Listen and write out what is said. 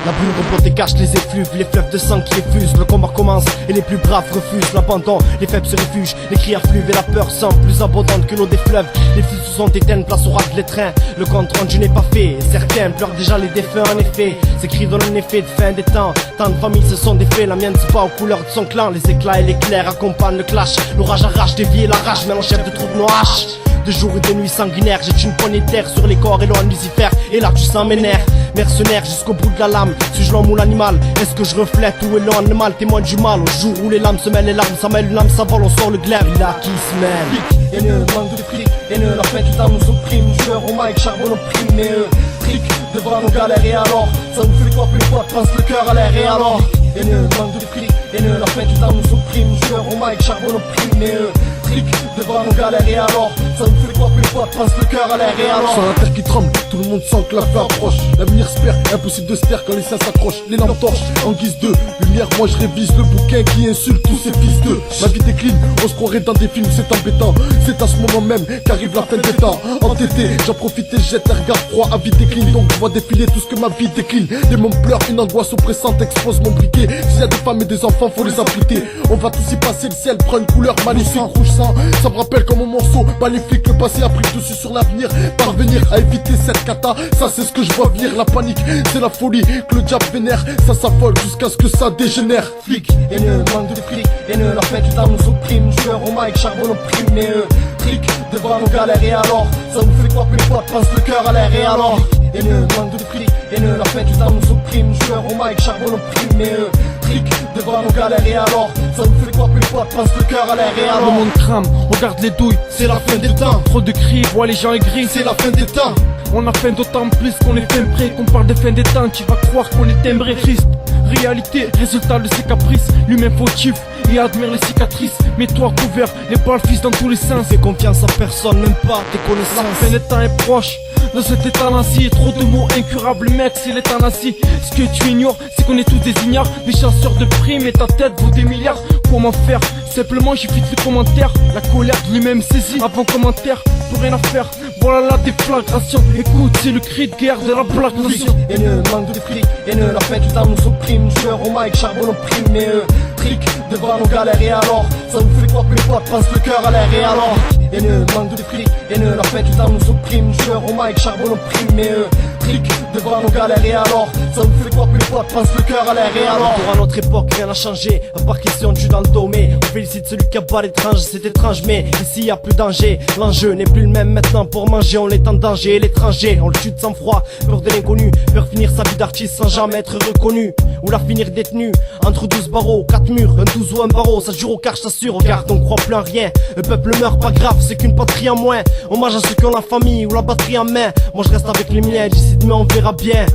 La brune remonte et cache les effluves, les fleuves de sang qui effusent. Le combat commence et les plus braves refusent l'abandon. Les faibles se réfugient, les cris affluent et la peur semble plus abondante que l'eau des fleuves. Les fils se sont éteintes, place au rade les trains. Le compte rendu n'est pas fait, certains pleurent déjà les défunts en effet. Ces cris donnent un effet de fin des temps. Tant de familles se sont défaits, la mienne se bat aux couleurs de son clan. Les éclats et l'éclair accompagnent le clash. L'orage arrache des vies et la rage, mais en chef de troupe nos haches. De jour et de nuit sanguinaires, j'ai une poignée de terre sur les corps et loin Lucifer. Et là tu sens mes nerfs, mercenaire jusqu'au bout de la lame. Suis-je l'homme ou l'animal? Est-ce que je reflète où est l'animal? Témoin du mal, au jour où les lames se mêlent, les larmes ça mêle, une lame ça vole, on sort le glaive. Il a qui se mêle. Et ne manque de fric, et ne la fête les dames nous opprime. Joueur au mic, charbon opprime, mais fric devant nos galères et alors ça nous fait quoi plus quoi, pense le cœur à l'air et alors. Et ne manque de fric, et ne la fête les dames nous opprime. Joueur au mic, charbon opprime, mais fric devant nos galères et alors ça nous fait quoi plus quoi, pense le cœur à l'air et alors. Sans la terre qui tremble, tout le monde sent que la fin approche. L'avenir se perd, impossible de se taire quand les seins s'accrochent. Les lampes torches en guise de lumière, moi je révise le bouquin qui insulte tous ces fils de. Ma vie décline, on se croirait dans des films, c'est embêtant. C'est à ce moment même qu'arrive la fin des temps. Entêté, j'en profite et jette un regard froid, à vie décline. Donc je vois défiler tout ce que ma vie décline. Des mômes pleurent, une angoisse oppressante expose mon briquet. S'il y a des femmes et des enfants, faut les abriter. On va tous y passer, le ciel prend une couleur maléfique. Rouge sang, ça me rappelle comme mon morceau maléfique. Le passé a pris le dessus sur l'avenir. Parvenir à éviter cette cata, ça c'est ce que je vois venir. La panique, c'est la folie que le diable vénère. Ça s'affole jusqu'à ce que ça dégénère. Flic, et ne manque de fric, et ne la fête les dames nous opprime. Joueur au mic, charbon opprime, mais fric devant nos galères et alors ça nous fait quoi plus quoi, pense le cœur à l'air et alors. Et ne manque de fric, et ne la fête les dames nous opprime. Joueur au mic, charbon opprime, mais fric devant nos galères et alors ça nous fait quoi plus quoi, pense le cœur à l'air et alors. Le monde crame, regarde les douilles, C'est la fin des temps, trop de cris, vois les gens aigris. c'est la fin des temps. On a faim d'autant plus qu'on est fin prêt. Qu'on parle des fins des temps, tu vas croire qu'on est timbré. Triste, réalité, résultat de ses caprices. L'humain fautif et admire les cicatrices. Mets-toi couvert, les balles fissent dans tous les sens. Fais confiance à personne, même pas tes La connaissances. fin des temps est proche. Dans cet état-là-ci, trop de mots incurables, mec, c'est l'état-là-ci. Ce que tu ignores, c'est qu'on est tous des ignares. Des chasseurs de primes et ta tête vaut des milliards. Comment faire? Simplement j'évite les commentaires. La colère de lui-même saisit avant commentaire. Pour rien à faire, voilà la déflagration. Écoute, c'est le cri de guerre de la Black Nation. Et ne manque de fric, et ne la fête les dames nous opprime. Joueur au mic, charbon opprime, mais fric devant nos galères et alors ça nous fait quoi plus quoi, pense le cœur à l'air et alors. Et ne manque de fric, et ne la fête les dames nous opprime. Joueur au mic, charbon opprime, mais fric devant nos galères et alors ça nous fait quoi plus quoi, pense le cœur à l'air et alors. Pour à notre époque rien n'a changé, à part question du dans le dos, mais on félicite celui qui a pas l'étrange, c'est étrange, mais ici y a plus danger. L'enjeu n'est plus le même maintenant, pour manger on est en danger. Et l'étranger, on le tue de sang-froid, peur de l'inconnu, peur finir sa vie d'artiste sans jamais être reconnu, ou la finir détenu entre 12 barreaux, 4 murs, un 12 ou un barreau, ça jure au car, je t'assure. Regarde, on croit plus en rien, le peuple meurt, pas grave, c'est qu'une patrie en moins. Hommage à ceux qui ont la famille ou la batterie en main. Moi je reste avec les miens, d'ici demain on verra bien.